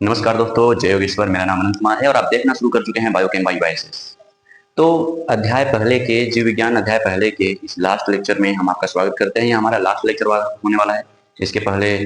नमस्कार दोस्तों, जय योगेश्वर। मेरा नाम अनंत कुमार है और आप देखना शुरू कर चुके हैं बायोकेम बाई बायसेस। तो अध्याय पहले के जीव विज्ञान अध्याय पहले के इस लास्ट लेक्चर में हम आपका स्वागत करते हैं। ये हमारा लास्ट लेक्चर होने वाला है। इसके पहले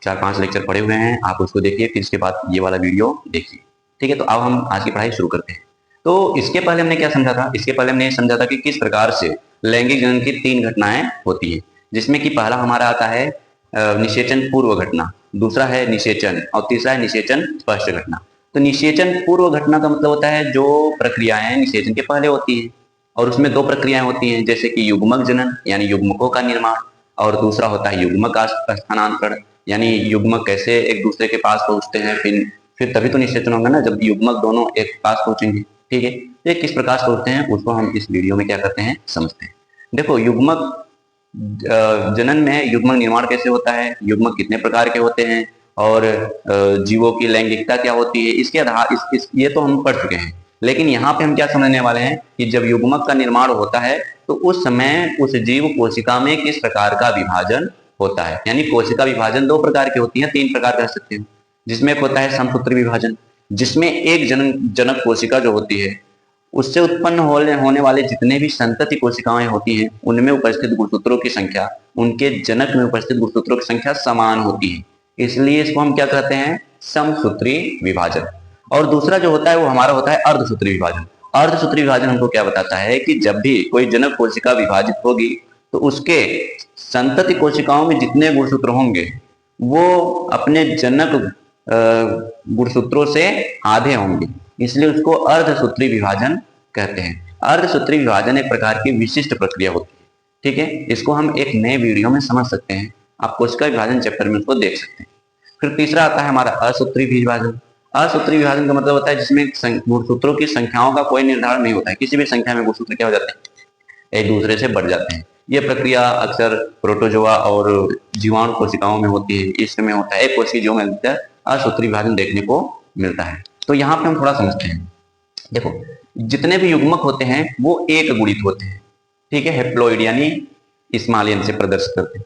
4-5 लेक्चर पढ़े हुए हैं, आप उसको देखिए, फिर इसके बाद ये वाला वीडियो देखिए। ठीक है, तो अब हम आज की पढ़ाई शुरू करते हैं। तो इसके पहले हमने क्या समझा था? इसके पहले हमने समझा था कि किस प्रकार से लैंगिक जनन की 3 घटनाएं होती है, जिसमें कि पहला हमारा आता है निषेचन पूर्व घटना, दूसरा है निषेचन और तीसरा है निषेचन स्पष्ट घटना। तो निषेचन पूर्व घटना का मतलब होता है जो प्रक्रियाएं निषेचन के पहले होती है, और उसमें 2 प्रक्रियाएं होती हैं, जैसे कि युग्मक जनन यानी युग्मकों का निर्माण, और दूसरा होता है युग्मक स्थानांतरण यानी युग्मक कैसे एक दूसरे के पास पहुंचते हैं, फिर तभी तो निषेचन होगा ना, जब युग्मक दोनों एक पास पहुंचेंगे। ठीक है, ये किस प्रकार से होते हैं उसको हम इस वीडियो में क्या करते हैं, समझते हैं। देखो, युग्मक जनन में युग्मक निर्माण कैसे होता है, युग्मक कितने प्रकार के होते हैं, और जीवों की लैंगिकता क्या होती है, इसके आधार ये तो हम पढ़ चुके हैं। लेकिन यहाँ पे हम क्या समझने वाले हैं कि जब युग्मक का निर्माण होता है तो उस समय उस जीव कोशिका में किस प्रकार का विभाजन होता है। यानी कोशिका विभाजन 2 प्रकार की होती है, 3 प्रकार कह सकते हैं। जिसमें एक होता है समसूत्री विभाजन, जिसमें एक जनक कोशिका जो होती है उससे उत्पन्न होने वाले जितने भी संतति कोशिकाएं होती हैं उनमें उपस्थित गुणसूत्रों की संख्या उनके जनक में उपस्थित गुणसूत्रों की संख्या समान होती है, इसलिए इसको हम क्या कहते हैं, समसूत्री विभाजन। और दूसरा जो होता है वो हमारा होता है अर्धसूत्री विभाजन। अर्धसूत्री विभाजन हमको क्या बताता है कि जब भी कोई जनक कोशिका विभाजित होगी तो उसके संतति कोशिकाओं में जितने गुणसूत्र होंगे वो अपने जनक गुणसूत्रों से आधे होंगे, इसलिए उसको अर्धसूत्री विभाजन कहते हैं। अर्धसूत्री विभाजन एक प्रकार की विशिष्ट प्रक्रिया होती है। ठीक है, इसको हम एक नए वीडियो में समझ सकते हैं, आप कोशिका विभाजन चैप्टर में उसको देख सकते हैं। फिर तीसरा आता है हमारा असूत्री विभाजन। असूत्री विभाजन का मतलब होता है जिसमें गुणसूत्रों की संख्याओं का कोई निर्धारण नहीं होता है, किसी भी संख्या में गुणसूत्र क्या हो जाते हैं, एक दूसरे से बढ़ जाते हैं। यह प्रक्रिया अक्सर प्रोटोजोआ और जीवाणु कोशिकाओं में होती है, इसमें होता है एक कोशिकाओं में असूत्री विभाजन देखने को मिलता है। तो यहाँ पे हम थोड़ा समझते हैं। देखो, जितने भी युग्मक होते हैं वो एक गुणित होते हैं। ठीक है, हेप्लॉइड यानी स्मॉल से प्रदर्शित करते हैं,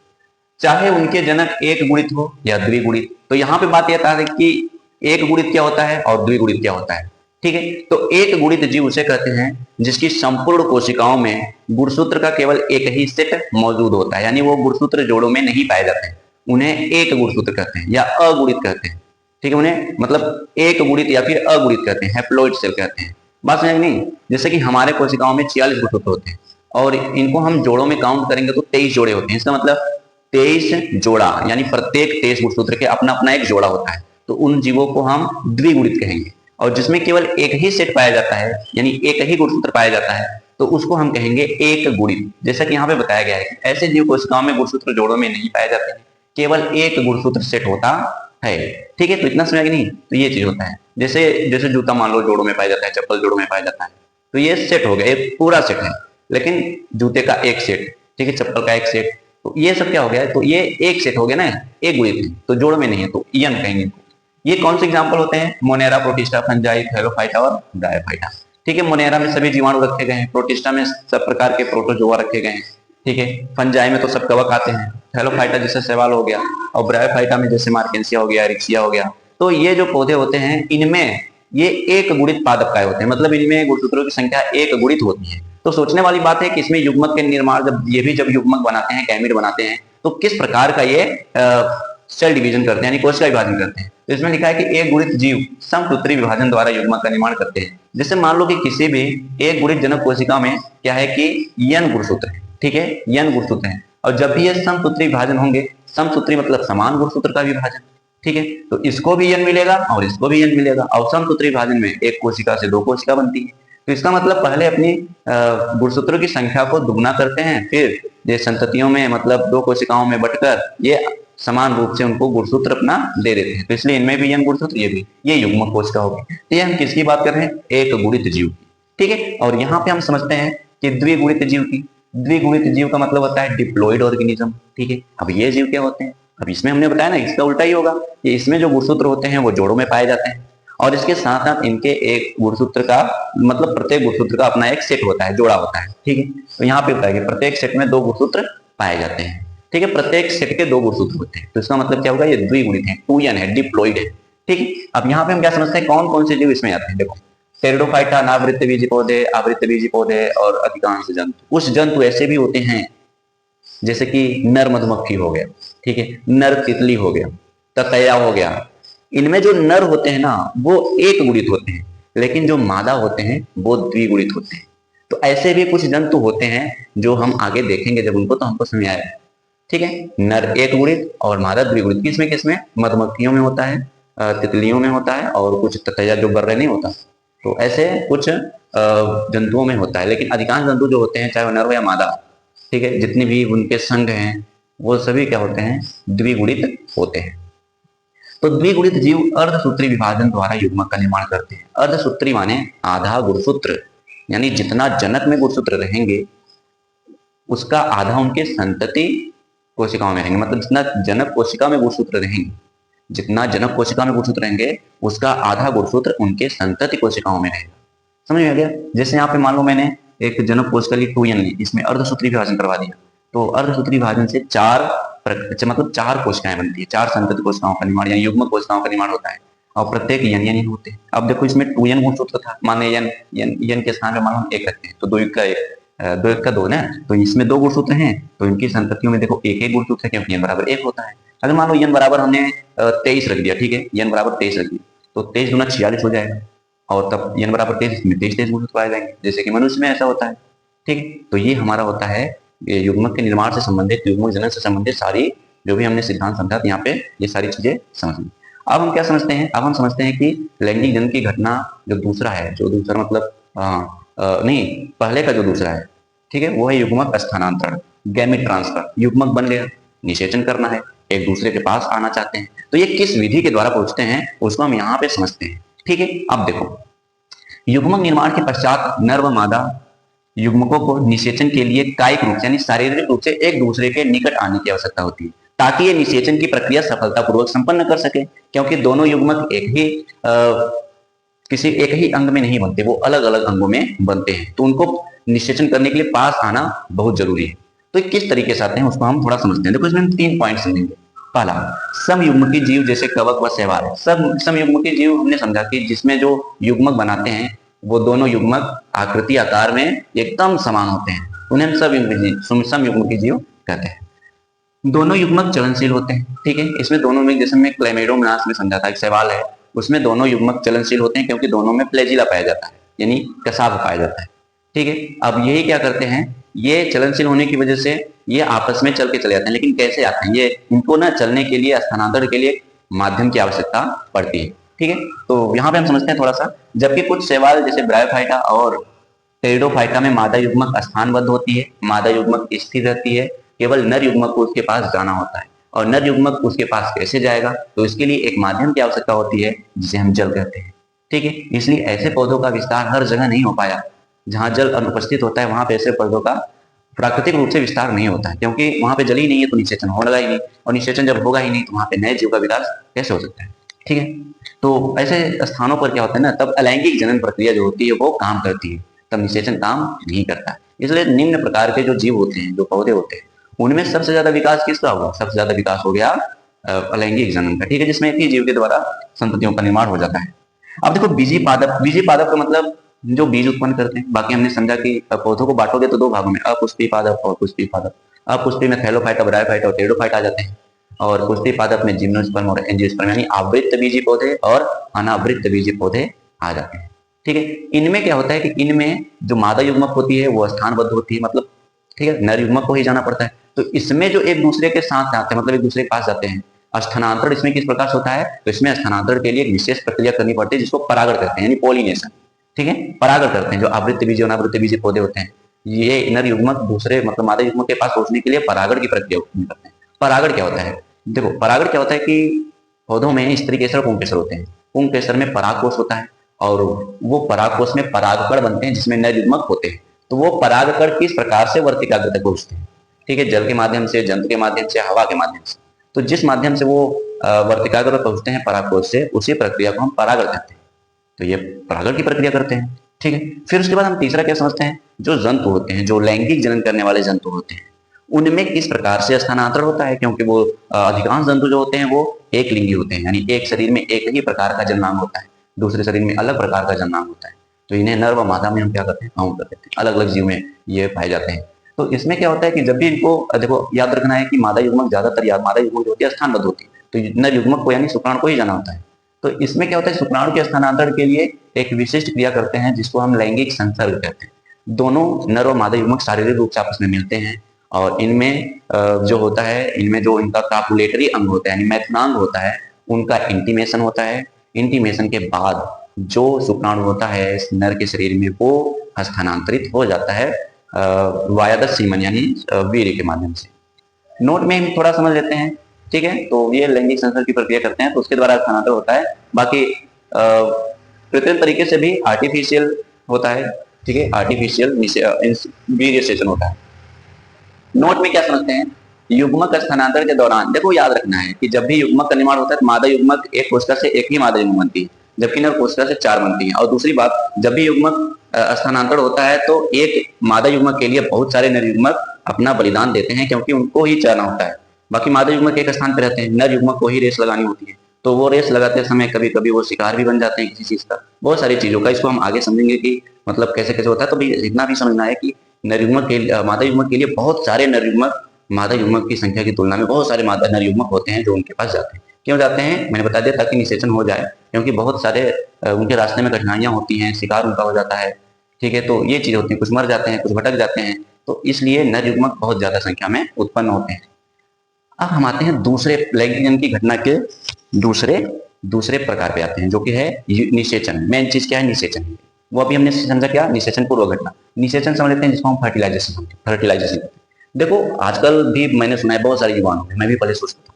चाहे उनके जनक एक गुणित हो या द्विगुणित। तो यहाँ पे बात यह है कि एक गुणित क्या होता है और द्विगुणित क्या होता है। ठीक है, तो एक गुणित जीव उसे कहते हैं जिसकी संपूर्ण कोशिकाओं में गुणसूत्र का केवल एक ही सेट मौजूद होता है, यानी वो गुणसूत्र जोड़ों में नहीं पाए जाते हैं, उन्हें एक गुणसूत्र कहते हैं या अगुणित कहते हैं। ठीक है, उन्हें मतलब एक गुणित या फिर अगुणित कहते हैं, हैप्लॉइड सेल कहते हैं। बात समझ नहीं? जैसे कि हमारे कोशिकाओं में 46 गुणसूत्र होते हैं और इनको हम जोड़ों में काउंट करेंगे तो 23 जोड़े होते हैं। इसका मतलब 23 जोड़ा, यानी प्रत्येक 23 गुणसूत्र के अपना अपना एक जोड़ा होता है, तो उन जीवों को हम द्विगुणित कहेंगे। और जिसमें केवल एक ही सेट पाया जाता है, यानी एक ही गुणसूत्र पाया जाता है, तो उसको हम कहेंगे एक गुणित। जैसा कि यहाँ पे बताया गया है कि ऐसे जीव कोशिकाओं में गुणसूत्र जोड़ों में नहीं पाए जाते हैं, केवल एक गुणसूत्र सेट होता है। ठीक है, तो इतना समझा कि नहीं? तो ये चीज होता है। जैसे जैसे जूता मान लो जोड़ों में पाया जाता है, चप्पल जोड़ों में पाया जाता है, तो ये सेट हो गया, एक पूरा सेट है। लेकिन जूते का एक सेट, ठीक है, चप्पल का एक सेट, तो ये सब क्या हो गया, तो ये एक सेट हो गया ना, एक गुणित है, तो जोड़ में नहीं है, तो यन कहेंगे। ये कौन से एग्जाम्पल होते हैं? मोनेरा, प्रोटिस्टा, फंजाई, थैलोफाइटा और ब्रायोफाइटा। ठीक है, मोनेरा में सभी जीवाणु रखे गए हैं, प्रोटिस्टा में सब प्रकार के प्रोटोजोआ रखे गए हैं। ठीक है, फंजाई में तो सब कवक आते हैं, थैलोफाइटा जैसे शैवाल हो गया, और ब्रायोफाइटा में जैसे मार्केंसिया हो गया, रिक्सिया हो गया। तो ये जो पौधे होते हैं इनमें ये एक गुणित पादप काय होते हैं, मतलब इनमें गुणसूत्रों की संख्या एक गुणित होती है। तो सोचने वाली बात है कि इसमें युग्मक के निर्माण, जब युग्मक बनाते हैं, गैमीट बनाते हैं, तो किस प्रकार का ये सेल डिवीजन करते हैं, यानी कोशिका विभाजन करते हैं। तो इसमें लिखा है कि एक गुणित जीव समसूत्री विभाजन द्वारा युग्मक का निर्माण करते हैं। जैसे मान लो कि किसी भी एक गुणित जनक कोशिका में क्या है कि यन गुणसूत्र है। ठीक है, यन गुणसूत्र है, और जब भी ये समसूत्री विभाजन होंगे, समसूत्री मतलब समान गुणसूत्र का विभाजन, ठीक है, तो इसको भी यन मिलेगा और इसको भी यन मिलेगा। और समसूत्री विभाजन में एक कोशिका से 2 कोशिका बनती है, तो इसका मतलब पहले अपनी गुणसूत्रों की संख्या को दुगना करते हैं, फिर ये संततियों में मतलब 2 कोशिकाओं में बटकर ये समान रूप से उनको गुणसूत्र अपना दे देते हैं। तो इसलिए इनमें भी यन गुणसूत्र, ये भी, ये युग्मक कोशिका होगी। तो ये हम किसकी बात कर रहे हैं? एक गुणित जीव की। ठीक है, और यहाँ पे हम समझते हैं कि द्विगुणित जीव की। द्विगुणित जीव का मतलब होता है डिप्लॉइड ऑर्गेनिज्म। ठीक है, अब ये जीव क्या होते हैं? अब इसमें हमने बताया ना, इसका उल्टा ही होगा, कि इसमें जो गुणसूत्र होते हैं वो जोड़ों में पाए जाते हैं, और इसके साथ साथ इनके एक गुणसूत्र का मतलब प्रत्येक गुणसूत्र का अपना एक सेट होता है, जोड़ा होता है। ठीक है, तो यहाँ पे होता है कि प्रत्येक सेट में 2 गुणसूत्र पाए जाते हैं। ठीक है, प्रत्येक सेट के 2 गुणसूत्र होते हैं, तो इसका मतलब क्या होगा, ये द्विगुणित है, 2n है, डिप्लॉइड है। ठीक है, अब यहाँ पे हम क्या समझते हैं कौन कौन से जीव इसमें आते हैं। देखो, टेरिडोफाइटा, अनावृत्त बीजी पौधे, आवृत्त बीजी पौधे और अधिकांश जंतु। कुछ जंतु ऐसे भी होते हैं जैसे कि नर मधुमक्खी हो गया, ठीक है, नर तितली हो गया, ततैया हो गया। इनमें जो नर होते हैं ना वो एक गुणित होते हैं, लेकिन जो मादा होते हैं वो द्विगुणित होते हैं। तो ऐसे भी कुछ जंतु होते हैं जो हम आगे देखेंगे जब उनको, तो हमको समझ आएगा। ठीक है, नर एक गुणित और मादा द्विगुणित। किसमें किसमें? मधुमक्खियों में होता है, तितलियों में होता है, और कुछ ततैया जो बर्रे नहीं होता, तो ऐसे कुछ जंतुओं में होता है। लेकिन अधिकांश जंतु जो होते हैं, चाहे वो नर हो या मादा, ठीक है, जितने भी उनके संघ हैं वो सभी क्या होते हैं? द्विगुणित होते हैं। तो द्विगुणित जीव अर्धसूत्री विभाजन द्वारा युग्मक का निर्माण करते हैं। अर्धसूत्री माने आधा गुणसूत्र, यानी जितना जनक में गुणसूत्र रहेंगे उसका आधा उनके संतति कोशिकाओं में रहेंगे। मतलब जितना जनक कोशिका में गुणसूत्र रहेंगे, जितना जनक कोशिका में गुणसूत्र रहेंगे उसका आधा गुणसूत्र उनके संतति कोशिकाओं में रहेगा। समझ में आ गया? जैसे यहाँ पे मान लो मैंने एक जनक कोशिका ली 2n ली, इसमें अर्धसूत्री विभाजन करवा दिया, तो अर्धसूत्री विभाजन से मतलब 4 कोशिकाएं बनती है, 4 संतति कोशिकाओं का निर्माण या युग्मक कोशिकाओं का निर्माण होता है, और प्रत्येक यन होते हैं। अब देखो इसमें 2n गुणसूत्र था, माने यन के स्थान पे मान लो 1 रखते हैं, तो 2 1 का 1, 2 1 का 2 ना, तो इसमें 2 गुणसूत्र हैं, तो इनकी संततियों में देखो एक गुणसूत्र है, क्योंकि n बराबर 1 होता है। अगर मान लो n बराबर हमने 23 रख दिया, ठीक है, n बराबर 23 रख दिया, तो 23 दूना 46 हो जाएगा, और तब n बराबर 23 में 23 गुणसूत्र पाए जाएंगे, जैसे कि मनुष्य में ऐसा होता है। ठीक, तो ये हमारा होता है युग्मक के निर्माण से संबंधित, युग्मक जनन से संबंधित सारी जो भी हमने सिद्धांत समझा, यहाँ पे ये सारी चीजें समझ ली। अब हम क्या समझते हैं? अब हम समझते हैं कि लैंगिक जनन की घटना जो दूसरा है, जो दूसरा मतलब नहीं, पहले का जो दूसरा है, ठीक है, वो है युग्मक स्थानांतरण, गैमेट ट्रांसफर। युग्मक बन गया, निषेचन करना है, एक दूसरे के पास आना चाहते हैं, तो ये किस विधि के द्वारा पहुंचते हैं उसको हम यहाँ पे समझते हैं। ठीक है, अब देखो, युग्मक निर्माण के पश्चात नर व मादा युग्मकों को निषेचन के लिए कायिक रूप से यानी शारीरिक रूप से एक दूसरे के निकट आने की आवश्यकता होती है, ताकि ये निषेचन की प्रक्रिया सफलतापूर्वक संपन्न कर सके। क्योंकि दोनों युग्मक किसी एक ही अंग में नहीं बनते, वो अलग अलग अंगों में बनते हैं, तो उनको निषेचन करने के लिए पास आना बहुत जरूरी है। तो किस तरीके से आते हैं उसको हम थोड़ा समझते हैं। देखो, इसमें हम 3 पॉइंट समझेंगे। पहला, समयुग्मकी जीव जैसे कवक व शैवाल। समयुग्मकी जीव हमने समझा कि जिसमें जो युग्मक बनाते हैं वो दोनों युग्मक आकृति आकार में एकदम समान होते हैं, उन्हें हम समयुग्मकी जीव कहते हैं। दोनों युग्मक चलनशील होते हैं। ठीक है, इसमें दोनों में, जैसे मैं क्लैमिडोमोनास में समझा था, एक सवाल है, उसमें दोनों युग्मक चलनशील होते हैं क्योंकि दोनों में फ्लैजिला पाया जाता है, यानी कसाब पाया जाता है। ठीक है, अब यही क्या करते हैं, ये चलनशील होने की वजह से ये आपस में चल के चले जाते हैं। लेकिन कैसे आते हैं ये? इनको ना चलने के लिए, स्थानांतरण के लिए माध्यम की आवश्यकता पड़ती है। ठीक है, तो यहाँ पे हम समझते हैं थोड़ा सा। जबकि कुछ शैवाल जैसे ब्रायोफाइटा और टेरिडोफाइटा में मादा युग्मक स्थानबद्ध होती है, मादा युग्मक स्थिर रहती है, केवल नर युग्मक को उसके पास जाना होता है। और नर युग्मक उसके पास कैसे जाएगा? तो इसके लिए एक माध्यम की आवश्यकता होती है जिसे हम जल कहते हैं। ठीक है, इसलिए ऐसे पौधों का विस्तार हर जगह नहीं हो पाया। जहां जल अनुपस्थित होता है वहां पे ऐसे पौधों का प्राकृतिक रूप से विस्तार नहीं होता है, क्योंकि वहां पे जल ही नहीं है, तो निषेचन होगा ही नहीं, और निषेचन जब होगा ही नहीं तो वहां पे नए जीव का विकास कैसे हो सकता है? ठीक है, तो ऐसे स्थानों पर क्या होता है ना, तब अलैंगिक जनन प्रक्रिया जो होती है वो काम करती है, तब निषेचन काम नहीं करता है। इसलिए निम्न प्रकार के जो जीव होते हैं, जो पौधे होते हैं, उनमें सबसे ज्यादा विकास किसका होगा? सबसे ज्यादा विकास हो गया अलैंगिक जनन का। ठीक है, जिसमें एक ही जीव के द्वारा संततियों का निर्माण हो जाता है। अब देखो, बीजी पादप। बीजी पादप का मतलब जो बीज उत्पन्न करते हैं। बाकी हमने समझा कि पौधों को बांटोगे तो 2 भागों में, अपुष्पी पादप और पुष्पी पादप। अपुष्पी में थैलोफाइटा, ब्रायोफाइटा और टेरिडोफाइटा आ जाते हैं, और पुष्पी पादप में जिम्नोस्पर्म और एंजियोस्पर्म यानी आवृत्त बीजी पौधे और अनावृत्त बीजी पौधे आ जाते हैं। ठीक है, इनमें क्या होता है कि इनमें जो मादा युग्मक होती है वो स्थानबद्ध होती है, मतलब ठीक है, नर युग्मक को ही जाना पड़ता है। तो इसमें जो एक दूसरे के साथ जाते हैं, मतलब एक दूसरे के पास जाते हैं। स्थानांतरण इसमें किस प्रकार से होता है? तो इसमें स्थानांतरण के लिए एक विशेष प्रक्रिया करनी पड़ती है जिसको परागण कहते हैं, यानी पॉलिनेशन। ठीक है, परागण करते हैं। जो आवृत्त बीजी और अनावृत्त बीजी पौधे होते हैं, ये नर युग्मक दूसरे मतलब मादा युग्मक के पास पहुंचने के लिए परागण की प्रक्रिया करते हैं। परागण क्या होता है? देखो, परागण क्या होता है कि पौधों में स्त्री केसर और पुंकेसर होते हैं। पुंकेसर में परागकोश होता है, और वो परागकोश में परागकण बनते हैं जिसमें नर युग्मक होते हैं। तो वो परागकण किस प्रकार से वर्तिकाग्र तक पहुंचते हैं? ठीक है, जल के माध्यम से, जंतु के माध्यम से, हवा के माध्यम से। तो जिस माध्यम से वो वर्तिकाग्र तक पहुंचते हैं परागकोश से, उसी प्रक्रिया को हम परागण कहते हैं। तो ये परागण की प्रक्रिया करते हैं। ठीक है, फिर उसके बाद हम तीसरा क्या समझते हैं? जो जंतु होते हैं, जो लैंगिक जनन करने वाले जंतु होते हैं, उनमें किस प्रकार से स्थानांतरण होता है, क्योंकि वो अधिकांश जंतु जो होते हैं वो एक लिंगी होते हैं, यानी एक शरीर में एक ही प्रकार का जन्मांग होता है, दूसरे शरीर में अलग प्रकार का जन्मांग होता है। तो इन्हें नर व मादा में हम क्या करते हैं, काउंट कर देते हैं, अलग अलग जीव में ये पाए जाते हैं। तो इसमें क्या होता है कि जब भी इनको देखो याद रखना है कि मादा युग्मक ज्यादातर मादा युग्मक जो होती है स्थानबद्ध होती है, तो नर युग्मक को यानी शुक्राणु को ही जाना होता है। तो इसमें क्या होता है, शुक्राणु के स्थानांतरण के लिए एक विशिष्ट क्रिया करते हैं जिसको हम लैंगिक संसर्ग कहते हैं। दोनों नर और मादा युग्मक शारीरिक रूप से आपस में मिलते हैं और इनमें जो होता है, इनमें जो इनका कापुलेटरी अंग होता है यानी मैथुनांग होता है, उनका इंटीमेशन होता है। इंटीमेशन के बाद जो शुक्राणु होता है इस नर के शरीर में वो हस्तांतरित हो जाता है वाया द सीमन यानी वीर्य के माध्यम से। नोट में हम थोड़ा समझ लेते हैं, ठीक है। तो ये लैंगिक संसर्ग की प्रक्रिया करते हैं तो उसके द्वारा हस्तांतरण होता है। बाकी कृत्रिम तरीके से भी आर्टिफिशियल होता है, ठीक है, आर्टिफिशियल वीर्य सेचन होता है। नोट में क्या समझते हैं, युग्मक स्थानांतरण के दौरान देखो याद रखना है कि जब भी युग्मक का निर्माण होता है तो मादा युग्मक एक कोशिका से एक ही मादा युग्मक बनती है, जबकि नर कोशिका से 4 बनती है। और दूसरी बात, जब भी युग्मक स्थानांतरण होता है तो एक मादा युग्मक के लिए बहुत सारे नर युग्मक अपना बलिदान देते हैं, क्योंकि उनको ही चलना होता है। बाकी मादा युग्मक एक स्थान पर रहते हैं, नर युग्मक को ही रेस लगानी होती है। तो वो रेस लगाते समय कभी कभी वो शिकार भी बन जाते हैं किसी चीज का, बहुत सारी चीजों का। इसको हम आगे समझेंगे कि मतलब कैसे कैसे होता है। तो भी इतना भी समझना है कि नर युग्मक के मादा युग्मक के लिए बहुत सारे नर युग्मक मादा युग्मक की संख्या की तुलना में बहुत सारे मादा नर युग्मक होते हैं जो उनके पास जाते हैं। क्यों जाते हैं मैंने बता दिया, ताकि निषेचन हो जाए, क्योंकि बहुत सारे उनके रास्ते में कठिनाइयां होती हैं, शिकार उनका हो जाता है, ठीक है। तो ये चीज होती है, कुछ मर जाते हैं, कुछ भटक जाते हैं, तो इसलिए नर युग्मक बहुत ज्यादा संख्या में उत्पन्न होते हैं। अब हम आते हैं दूसरे लैंगिक की घटना के दूसरे प्रकार पे आते हैं, जो कि है निषेचन। मेन चीज क्या है, निषेचन। वो अभी हमने समझा क्या, निषेचन पूर्व घटना। निषेचन समझ लेते हैं जिसको हम फर्टिलाइजेशन कहते हैं। देखो आजकल भी मैंने सुना है बहुत सारे युवाओं में, मैं भी पहले सोचता था,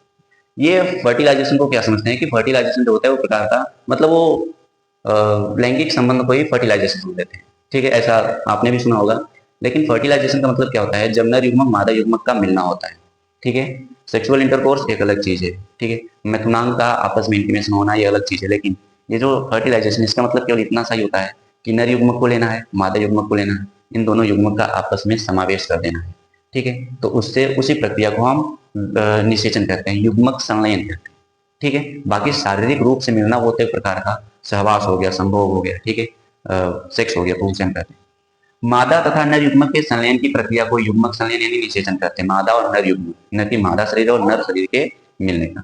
ये फर्टिलाइजेशन को क्या समझते हैं कि फर्टिलाइजेशन जो होता है वो प्रकार का मतलब वो लैंगिक संबंध को ही फर्टिलाइजेशन समझ लेते हैं, ठीक है। ऐसा आपने भी सुना होगा। लेकिन फर्टिलाइजेशन का मतलब क्या होता है, जब नर युग्मक मादा युग्मक का मिलना होता है, ठीक है। सेक्सुअल इंटरकोर्स एक अलग चीज है, ठीक है। मैथुनांग का आपस में इंटीमेशन होना ये अलग चीज है। लेकिन ये जो फर्टिलाइजेशन, इसका मतलब केवल इतना सा ही होता है कि नर युग्मक को लेना है, मादा युग्मक को लेना है, इन दोनों युग्मक का आपस में समावेश कर देना है, ठीक है। तो उससे उसी प्रक्रिया को हम निषेचन कहते हैं, युग्मक संलयन कहते हैं, ठीक है। बाकी शारीरिक रूप से मिलना वो तो एक प्रकार का सहवास हो गया, संभोग हो गया, ठीक है, सेक्स हो गया, तो उसे हम कहते हैं। मादा तथा नर युग्मक के संलयन की प्रक्रिया को युग्मक संलयन यानी निषेचन कहते हैं। मादा और नर युग्मक, न कि मादा शरीर और नर शरीर के मिलने का।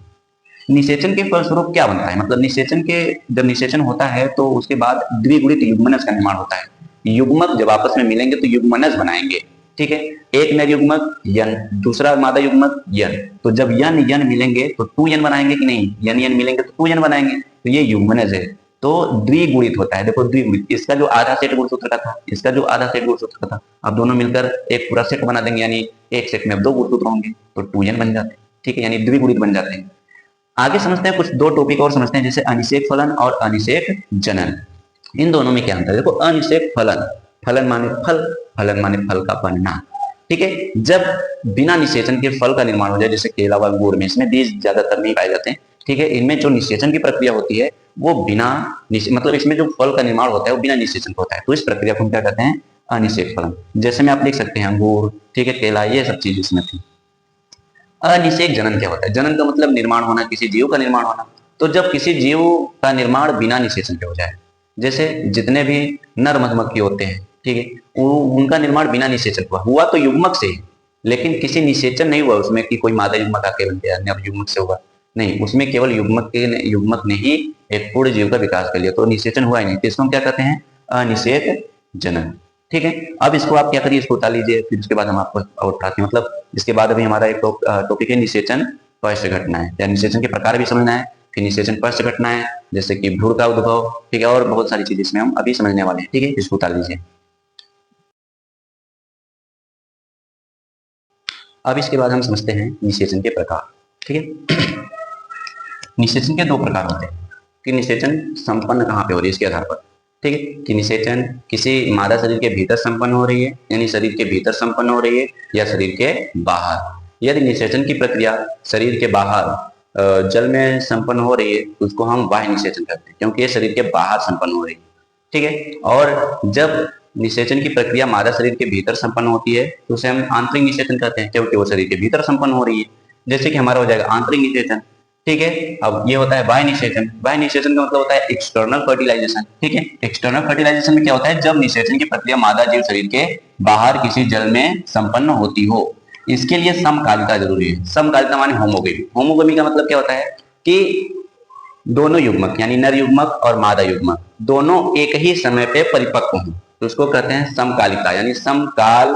निषेचन के फलस्वरूप क्या बनता है, मतलब निषेचन के जब निषेचन होता है तो उसके बाद द्विगुणित युग्मनज का निर्माण होता है। युग्मक जब आपस में मिलेंगे तो युग्मनज बनाएंगे, ठीक है। एक नर युग्मक यन, दूसरा मादा युग्मक यन, तो जब यन यन मिलेंगे तो 2n बनाएंगे कि नहीं, यन यन मिलेंगे तो 2n बनाएंगे, तो ये युग्मनज है। तो द्विगुणित होता है, देखो द्विगुणित, इसका जो आधा सेट गुणसूत्र का था, इसका जो आधा सेट गुणसूत्र का था, अब दोनों मिलकर एक पूरा सेट बना देंगे, यानी एक सेट में अब 2 गुणसूत्र होंगे तो 2n बन जाते हैं, ठीक है, यानी द्विगुणित बन जाते हैं। आगे समझते हैं कुछ 2 टॉपिक और समझते हैं, जैसे अनिषेक फलन और अनिषेक जनन। इन दोनों में क्या अंतर है, देखो अनिषेक फलन, फलन माने फल, फलन माने फल का बनना, ठीक है। जब बिना निषेचन के फल का निर्माण हो जाए, जैसे केला व अंगूर में, इसमें बीज ज्यादातर नहीं पाए जाते हैं, ठीक है। इनमें जो निषेचन की प्रक्रिया होती है वो बिना मतलब इसमें जो फल का निर्माण होता है वो बिना निषेचन होता है, तो इस प्रक्रिया को हम क्या कहते हैं, अनिषेक फलन। जैसे में आप लिख सकते हैं अंगूर, ठीक है, केला, ये सब चीज इसमें थी। अनिषेक जनन क्या होता है, जनन का मतलब निर्माण होना, किसी जीव का निर्माण होना। तो जब किसी जीव का निर्माण बिना निषेचन के हो जाए, जैसे जितने भी नर मधुमक्खी होते हैं, ठीक है, उनका निर्माण बिना निषेचन हुआ तो युग्मक से ही, लेकिन किसी निषेचन नहीं हुआ उसमें कि कोई मादा युग्मक आके बन गया, नर युग्मक से हुआ नहीं, उसमें केवल युग्मक ने ही एक पूर्ण जीव का विकास कर लिया, तो निषेचन हुआ ही नहीं, तो इसको हम क्या कहते हैं, अनिषेक जनन, ठीक है। अब इसको आप क्या करिए, इसको उतार लीजिए, फिर उसके बाद हम आपको और पढ़ाते हैं। मतलब इसके बाद अभी हमारा एक टॉपिक है निषेचन पश्च घटना है, या निषेचन के प्रकार भी समझना है, फिर निषेचन पश्च घटना है, जैसे कि भ्रूण का उद्भव, ठीक है, और बहुत सारी चीजें इसमें हम अभी समझने वाले हैं, ठीक है। इसको उतार लीजिए। अब इसके बाद हम समझते हैं निषेचन के प्रकार, ठीक है। निषेचन के 2 प्रकार होते हैं कि निषेचन संपन्न कहाँ पे हो रही है, इसके आधार पर, ठीक है, कि निषेचन किसी मादा शरीर के भीतर संपन्न हो रही है, यानी शरीर के भीतर संपन्न हो रही है, या शरीर के बाहर। यदि निषेचन की प्रक्रिया शरीर के बाहर जल में संपन्न हो रही है तो उसको हम बाह्य निषेचन कहते हैं, क्योंकि ये शरीर के बाहर संपन्न हो रही है, ठीक है। और जब निषेचन की प्रक्रिया मादा शरीर के भीतर संपन्न होती है तो उसे हम आंतरिक निषेचन कहते हैं, क्योंकि वो शरीर के भीतर संपन्न हो रही है। जैसे कि हमारा हो जाएगा आंतरिक निषेचन, ठीक है। अब ये होता है बाह्य निषेचन। बाह्य निषेचन का मतलब होता है एक्सटर्नल फर्टिलाइजेशन, ठीक है। एक्सटर्नल फर्टिलाइजेशन में क्या होता है, जब निषेचन की प्रक्रिया मादा जीव शरीर के बाहर किसी जल में संपन्न होती हो। इसके लिए समकालिता जरूरी है। समकालिता माने होमोगेमी। होमोगेमी का मतलब क्या होता है कि दोनों युग्मक यानी नर युग्मक और मादा युग्मक दोनों एक ही समय पे परिपक्व हों, तो उसको कहते हैं समकालिता यानी समकाल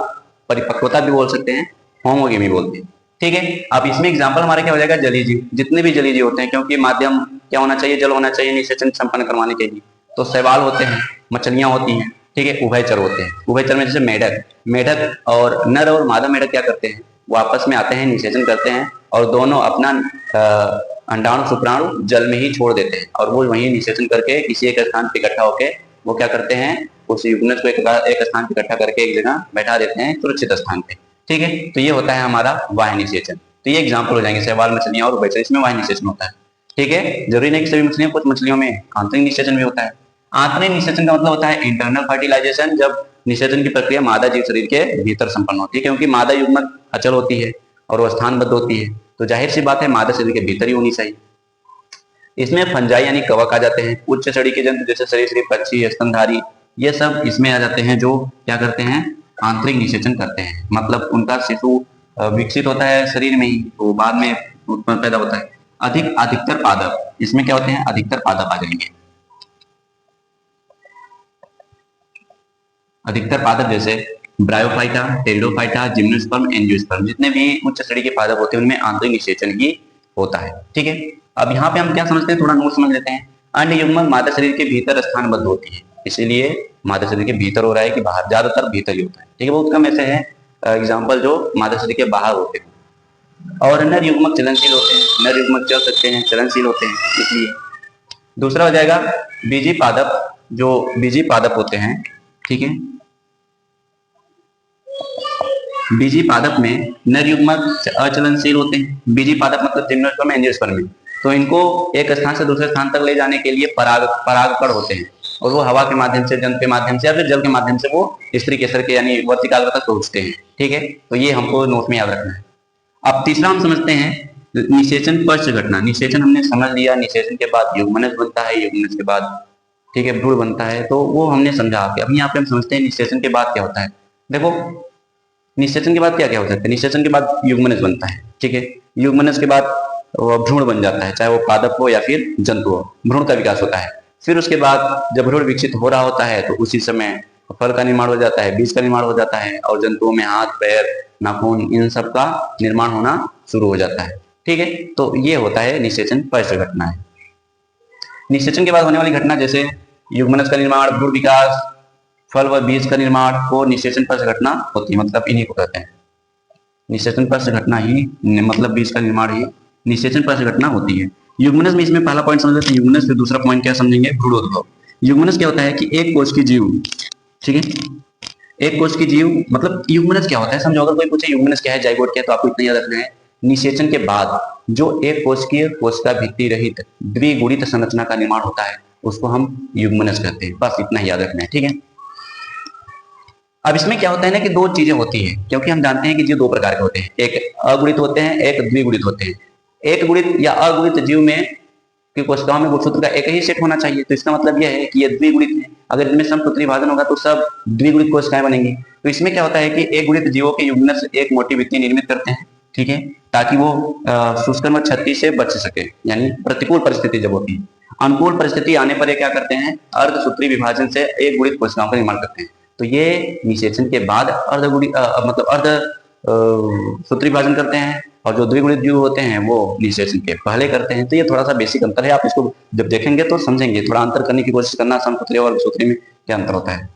परिपक्वता भी बोल सकते हैं, होमोगेमी बोलते हैं, ठीक है। अब इसमें एग्जांपल हमारे क्या हो जाएगा, जलीय जीव। जितने भी जलीय जीव होते हैं, क्योंकि माध्यम क्या होना चाहिए, जल होना चाहिए निषेचन संपन्न करवाने के लिए। तो शैवाल होते हैं, मछलियां होती हैं, ठीक है। उभयचर होते हैं। उभयचर में जैसे मेढक, मेढक और नर और मादा मेढक क्या करते हैं, वो आपस में आते हैं, निषेचन करते हैं और दोनों अपना अंडाणु शुक्राणु जल में ही छोड़ देते हैं और वो वहीं निषेचन करके किसी एक स्थान पर इकट्ठा होकर वो क्या करते हैं, उस युग्मनज को एक स्थान पर इकट्ठा करके एक जगह बैठा देते हैं सुरक्षित स्थान पे, ठीक है। तो ये होता है हमारा बाह्य निषेचन। तो ये एग्जाम्पल हो जाएंगे शैवाल, मछलियां और उभयचर, इसमें बाह्य निषेचन होता है, ठीक है। जरूरी नहीं कि सभी मछलियों, कुछ मछलियों में आंतरिक निषेचन भी होता है। आंतरिक निषेचन का मतलब होता है इंटरनल फर्टिलाइजेशन, जब निषेचन की प्रक्रिया मादा जीव शरीर के भीतर संपन्न होती है, क्योंकि मादा युग्मक अचल होती है और वो स्थानबद्ध होती है, तो जाहिर सी बात है मादा शरीर के भीतर ही होनी चाहिए। इसमें फंजाई यानी कवक आ जाते हैं, उच्च छड़ी के जंतु जैसे सरीसृप, पक्षी, स्तनधारी, ये सब इसमें आ जाते हैं, जो क्या करते हैं, आंतरिक निषेचन करते हैं। मतलब उनका शिशु विकसित होता है शरीर में ही, तो बाद में उत्पन्न पैदा होता है। अधिकतर पादप, इसमें क्या होते हैं, अधिकतर पादप आ जाएंगे। अधिकतर पादप जैसे ब्रायोफाइटा, टेरिडोफाइटा, जिम्नोस्पर्म, एंजियोस्पर्म, जितने भी उच्च श्रेणी के पादप होते हैं उनमें आंतरिक निषेचन ही होता है, ठीक है। अब यहाँ पे हम क्या समझते हैं, थोड़ा नोट समझ लेते हैं। अन्य युग्मक मादा शरीर के भीतर स्थानबद्ध होती है, इसीलिए मादा शरीर के भीतर हो रहा है कि बाहर, ज्यादातर भीतर ही होता है, ठीक है। बहुत कम ऐसे हैं एग्जाम्पल जो मादा शरीर के बाहर होते हैं। और नर युग्मक चलनशील होते हैं, नर युग्मक चल सकते हैं, चलनशील होते हैं, इसलिए। दूसरा हो जाएगा बीजी पादप, जो बीजी पादप होते हैं, ठीक है। बीजी पादप में नर युग्मक अचलनशील होते हैं। बीजी पादप मतलब जिम्नोस्पर्म, एंजियोस्पर्म में, तो इनको एक स्थान से दूसरे स्थान तक ले जाने के लिए परागकण होते हैं और वो हवा के माध्यम से, जंतु के माध्यम से या फिर जल के माध्यम से वो स्त्री केसर के यानी वर्तिकाग्र तक पहुंचते हैं, ठीक है। तो ये हमको नोट में याद रखना है। अब तीसरा हम समझते हैं निषेचन पश्च घटना। निषेचन हमने समझ लिया, निषेचन के बाद युग्मनज बनता है, युग्मनज के बाद, ठीक है, भ्रूण बनता है, तो वो हमने समझा। अभी यहाँ पे हम समझते हैं निषेचन के बाद क्या होता है। देखो निषेचन के बाद क्या क्या हो सकता है, निषेचन के बाद युग्मनज बनता है, ठीक है। युग्मनज के बाद भ्रूण बन जाता है, चाहे वो पादप हो या फिर जंतु हो, भ्रूण का विकास होता है। फिर उसके बाद जब भ्रूण विकसित हो रहा होता है तो उसी समय फल का निर्माण हो जाता है, बीज का निर्माण हो जाता है और जंतुओं में हाथ, पैर, नाखून, इन सब का निर्माण होना शुरू हो जाता है, ठीक है। तो ये होता है निषेचन पश्च घटना है। निषेचन के बाद होने वाली घटना जैसे युग्मनज का निर्माण, भ्रूण विकास, फल व बीज का निर्माण को निषेचन पश्च घटना होती है, मतलब इन्हीं को कहते हैं निषेचन पश्च घटना ही, मतलब बीज का निर्माण ही निषेचन पश्च घटना होती है। युग्मनज में इसमें पहला पॉइंट समझ लेते हैं युग्मनज, फिर दूसरा पॉइंट क्या समझेंगे, भ्रूणोद्भव। युग्मनज क्या होता है कि एक कोश की जीव, ठीक है, एक कोश की जीव, मतलब युग्मनज क्या होता है समझो। अगर कोई पूछे युग्मनज क्या है, जाइगोट क्या है, तो आपको इतना याद रखना है, निषेचन के बाद जो एक कोशिका भित्ति रहित द्विगुणित संरचना का निर्माण होता है उसको हम युग्मनज कहते हैं। बस इतना ही याद रखना है, ठीक है। अब इसमें क्या होता है ना कि दो चीजें होती हैं, क्योंकि हम जानते हैं कि जीव दो प्रकार के होते हैं, एक अगुणित होते हैं, एक द्विगुणित होते हैं। एक गुणित या अगुणित जीव में की कोशिकाओं में गुणसूत्र का एक ही सेट होना चाहिए, तो इसका मतलब यह है कि ये द्विगुणित है। अगर इनमें समसूत्री विभाजन होगा तो सब द्विगुणित कोशिकाएं बनेंगी। तो इसमें क्या होता है कि एक गुणित जीवों के युग्मनज एक मोटी भित्ति निर्मित करते हैं, ठीक है, ताकि वो शुष्कर्म क्षति से बच सके, यानी प्रतिकूल परिस्थिति जब होती है। अनुकूल परिस्थिति आने पर ये क्या करते हैं, अर्धसूत्री विभाजन से एक गुणित कोशिकाओं का निर्माण करते हैं। तो ये निषेचन के बाद मतलब सूत्री विभाजन करते हैं, और जो द्विगुणित जीव होते हैं वो निषेचन के पहले करते हैं। तो ये थोड़ा सा बेसिक अंतर है, आप इसको जब देखेंगे तो समझेंगे। थोड़ा अंतर करने की कोशिश करना, समसूत्री और विसूत्री में क्या अंतर होता है,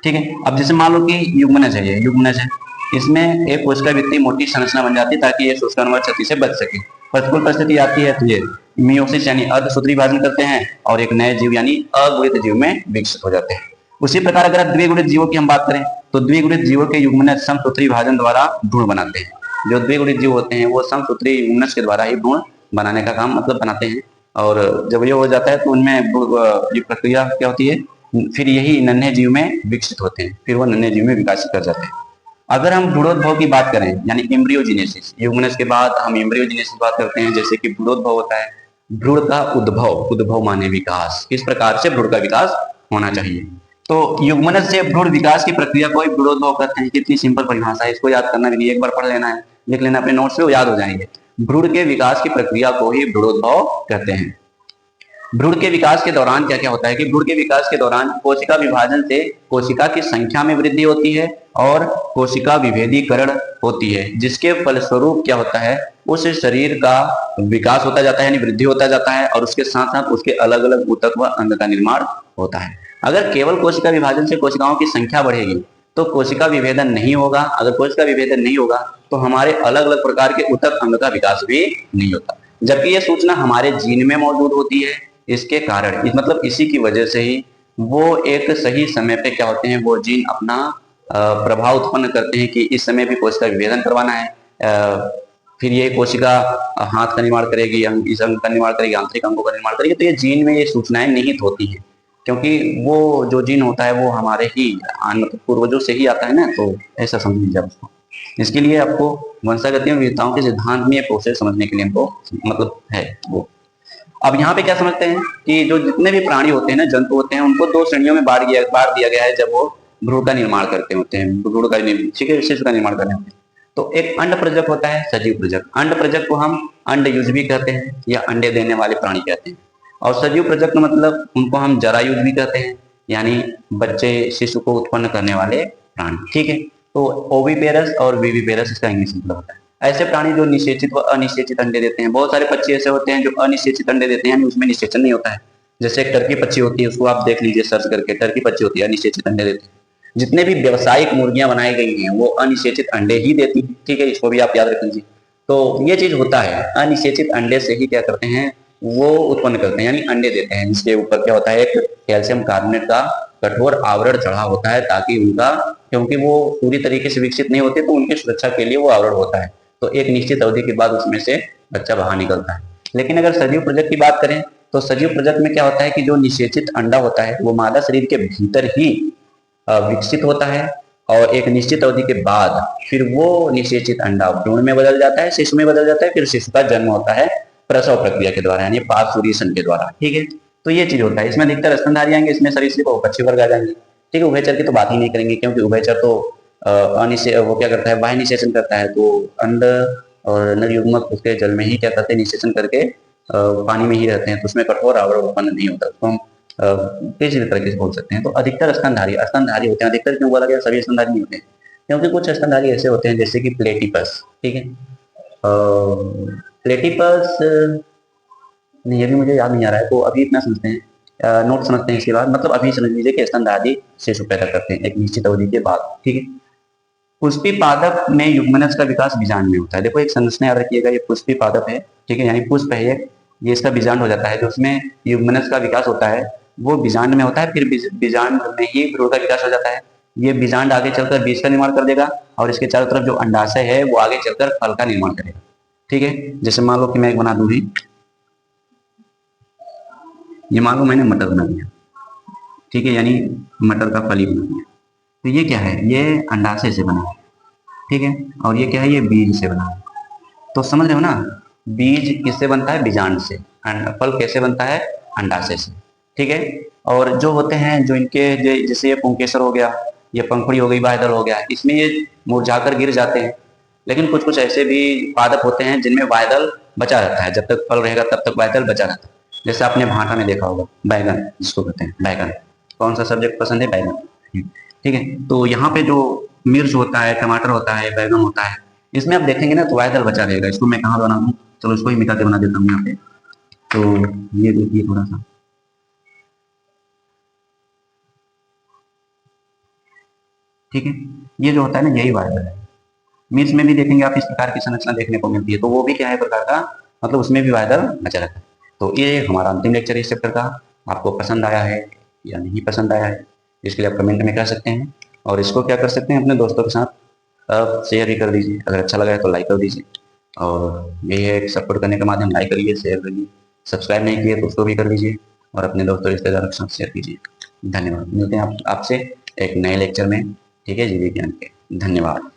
ठीक है। अब जैसे मान लो कि युग्मनज है, ये युग्मनज है, इसमें एक कोशिका भित्ति मोटी संरचना बन जाती है ताकि ये शुष्कर्म क्षति से बच सके। प्रतिकूल परिस्थिति आती है तो ये मियोसिस यानी अर्धसूत्री विभाजन करते हैं और एक नए जीव यानी अगुणित जीव में विकसित हो जाते हैं। उसी प्रकार अगर द्विगुणित जीवों की हम बात करें तो द्विगुणित जीवों के युग्मनज समसूत्री विभाजन द्वारा भ्रूण बनाते हैं। जो द्विगुणित जीव होते हैं वो समसूत्री युग्मनज के द्वारा ही भ्रूण बनाने का काम मतलब बनाते हैं। और जब ये हो जाता है तो उनमें ये प्रक्रिया क्या होती है, फिर यही नन्हे जीव में विकसित होते हैं, फिर वो नन्हे जीव में विकसित कर जाते हैं। अगर हम भ्रूणोद्भव की बात करें यानी एम्ब्रियोजेनेसिस, युग्मनज के बाद हम एम्ब्रियोजेनेसिस बात करते हैं, जैसे कि भ्रूणोद्भव होता है, भ्रूण का उद्भव, उद्भव माने विकास, किस प्रकार से भ्रूण का विकास होना चाहिए। तो युग्मनज से भ्रूण विकास की प्रक्रिया को ही भ्रूणोद्भव कहते हैं। कितनी सिंपल परिभाषा है, इसको याद करना भी नहीं, एक बार पढ़ लेना है, लिख लेना अपने नोट्स पे, वो याद हो जाएंगे। भ्रूण के विकास की प्रक्रिया को ही भ्रूणोद्भव कहते हैं। भ्रूण के विकास के दौरान क्या क्या होता है कि भ्रूण के विकास के दौरान कोशिका विभाजन से कोशिका की संख्या में वृद्धि होती है और कोशिका विभेदीकरण होती है, जिसके फलस्वरूप क्या होता है, उस शरीर का विकास होता जाता है यानी वृद्धि होता जाता है, और उसके साथ साथ उसके अलग अलग ऊतक व अंग का निर्माण होता है। अगर केवल कोशिका विभाजन से कोशिकाओं की संख्या बढ़ेगी तो कोशिका विभेदन नहीं होगा। अगर कोशिका विभेदन नहीं होगा तो हमारे अलग अलग प्रकार के ऊतक अंग का विकास भी नहीं होता, जबकि यह सूचना हमारे जीन में मौजूद होती है। इसके कारण मतलब इसी की वजह से ही वो एक सही समय पे क्या होते हैं, वो जीन अपना प्रभाव उत्पन्न करते हैं कि इस समय भी कोशिका विभेदन करवाना है। फिर ये कोशिका हाथ का निर्माण करेगी, इस अंग का निर्माण करेगी, आंतरिक अंगों का निर्माण करेगी। तो ये जीन में ये सूचनाएं निहित होती हैं, क्योंकि वो जो जीन होता है वो हमारे ही मतलब पूर्वजों से ही आता है ना, तो ऐसा समझ लीजिए उसको। इसके लिए आपको वंशागति में विविधताओं के सिद्धांत में ये प्रोसेस समझने के लिए हमको मतलब है वो। अब यहाँ पे क्या समझते हैं कि जो जितने भी प्राणी होते हैं ना, जंतु होते हैं, उनको दो श्रेणियों में बांट दिया गया है जब वो भ्रूण का निर्माण करते होते हैं, भ्रूण का ठीक है, शिशु का निर्माण करने होते हैं। तो एक अंड प्रजक होता है, सजीव प्रजक। अंड प्रजक को हम अंडयुज भी कहते हैं या अंडे देने वाले प्राणी कहते हैं, और सजीव प्रजक मतलब उनको हम जरायुज भी कहते हैं, यानी बच्चे शिशु को उत्पन्न करने वाले प्राणी। ठीक है, तो ओविपेरस और विविपेरस इसका इंग्लिश मतलब होता है। ऐसे प्राणी जो निषेचित व अनिषेचित अंडे देते हैं। बहुत सारे पक्षी ऐसे होते हैं जो अनिषेचित अंडे देते हैं, यानी उसमें निषेचन नहीं होता है। जैसे एक टर्की पक्षी होती है, उसको आप देख लीजिए सर्च करके, टर्की पक्षी होती है, अनिषेचित अंडे देते हैं। जितने भी व्यावसायिक मुर्गियां बनाई गई हैं वो अनिषेचित अंडे ही देती हैं। ठीक है, इसको भी आप याद रख लीजिए। तो ये चीज होता है, अनिषेचित अंडे से ही क्या करते हैं, वो उत्पन्न करते हैं, यानी अंडे देते हैं, जिसके ऊपर क्या होता है, एक कैल्शियम कार्बोनेट का कठोर आवरण चढ़ा होता है, ताकि उनका, क्योंकि वो पूरी तरीके से विकसित नहीं होते तो उनकी सुरक्षा के लिए वो आवरण होता है। तो एक निश्चित अवधि के बाद उसमें से बच्चा बाहर निकलता है। लेकिन अगर सजीव प्रजक की बात करें तो सजीव प्रजक में क्या होता है कि जो निषेचित अंडा होता है वो मादा शरीर के भीतर ही विकसित होता है, और एक निश्चित अवधि के बाद फिर वो निषेचित अंडा भ्रूण में बदल जाता है, शिशु में बदल जाता है, फिर शिशु का जन्म होता है प्रसव प्रक्रिया के द्वारा, यानी पार्श्वरीसन के द्वारा। ठीक है, तो ये चीज होता है। इसमें अधिकतर स्तनधारी आएंगे, इसमें सरीसृप और पक्षी वर्ग आ जाएंगे। ठीक है, उभयचर की तो बात ही नहीं करेंगे, क्योंकि उभयचर तो वो क्या करता है, बाह्य निषेचन करता है। तो अंड और नरयुग्मक उसके जल में ही क्या करते हैं, निषेचन करके पानी में ही रहते हैं, तो उसमें कठोर आवरण उत्पन्न नहीं होता। तो हम किसी भी तरीके से बोल सकते हैं। तो अधिकतर स्तनधारी होते हैं। अधिकतर क्यों बोला गया, सभी स्तनधारी नहीं होते हैं, क्योंकि कुछ स्तनधारी ऐसे होते हैं जैसे कि प्लेटिपस। ठीक है, प्लेटिपस ये भी मुझे याद नहीं आ रहा है, तो अभी इतना समझते हैं, नोट समझते हैं इसके बाद। मतलब अभी समझ लीजिए कि स्तनधारी शिशु पैदा करते हैं एक निश्चित अवधि के बाद। ठीक है, पुष्पी पादप में युग्मनज का विकास बीजांड में होता है। देखो एक संरचना याद रखिएगा, ये पुष्पी पादप है। ठीक है, यानी पुष्प है ये इसका बीजांड हो जाता है। जो उसमें युग्मनज का विकास होता है वो बीजांड में होता है, फिर बीजांड में ही भ्रूण का विकास हो जाता है। ये बीजांड आगे चलकर बीज का निर्माण कर देगा, और इसके चारों तरफ जो अंडाशय है वो आगे चलकर फल का निर्माण करेगा। ठीक है, जैसे मान लो कि मैं एक बना दूं, ये मान लो मैंने मटर बना दिया। ठीक है, यानी मटर का फली बना दिया। तो ये क्या है, ये अंडाशय से बना है। ठीक है, और ये क्या है, ये बीज से बना है। तो समझ रहे हो ना, बीज किससे बनता है, बीजांड से। फल कैसे बनता है, अंडाशय से। ठीक है, और जो होते हैं जो इनके जैसे ये पुंकेसर हो गया, ये पंखुड़ी हो गई, बायदल हो गया, इसमें ये मुरझाकर गिर जाते हैं। लेकिन कुछ कुछ ऐसे भी पादप होते हैं जिनमें बायदल बचा रहता है, जब तक फल रहेगा तब तक बायदल बचा रहता है। जैसे आपने भाटा में देखा होगा, बैगन जिसको कहते हैं, बैगन। कौन सा सब्जेक्ट पसंद है, बैगन। ठीक है, तो यहाँ पे जो मिर्च होता है, टमाटर होता है, बैगन होता है, इसमें आप देखेंगे ना तो बायदल बचा रहेगा। इसको मैं कहाँ बना दूँ, चलो इसको ही मिटा के बना देता हूँ यहाँ पे। तो ये देखिए थोड़ा सा, ठीक है, ये जो होता है ना यही बायदल है। मिर्च में भी देखेंगे आप इस प्रकार की संरचना देखने को मिलती है, तो वो भी क्या है प्रकार का, मतलब उसमें भी बायदल बचा रहता है। तो ये हमारा अंतिम लेक्चर है इस चैप्टर का। आपको पसंद आया है या नहीं पसंद आया है, इसके लिए आप कमेंट में कह सकते हैं, और इसको क्या कर सकते हैं, अपने दोस्तों के साथ शेयर भी कर दीजिए। अगर अच्छा लगा है तो लाइक कर दीजिए, और यही है एक सपोर्ट करने का माध्यम, लाइक करिए, शेयर करिए। सब्सक्राइब नहीं किए तो उसको भी कर लीजिए, और अपने दोस्तों रिश्तेदारों के साथ शेयर कीजिए। धन्यवाद। मिलते हैं आपसे एक नए लेक्चर में। ठीक है, जीव विज्ञान के। धन्यवाद।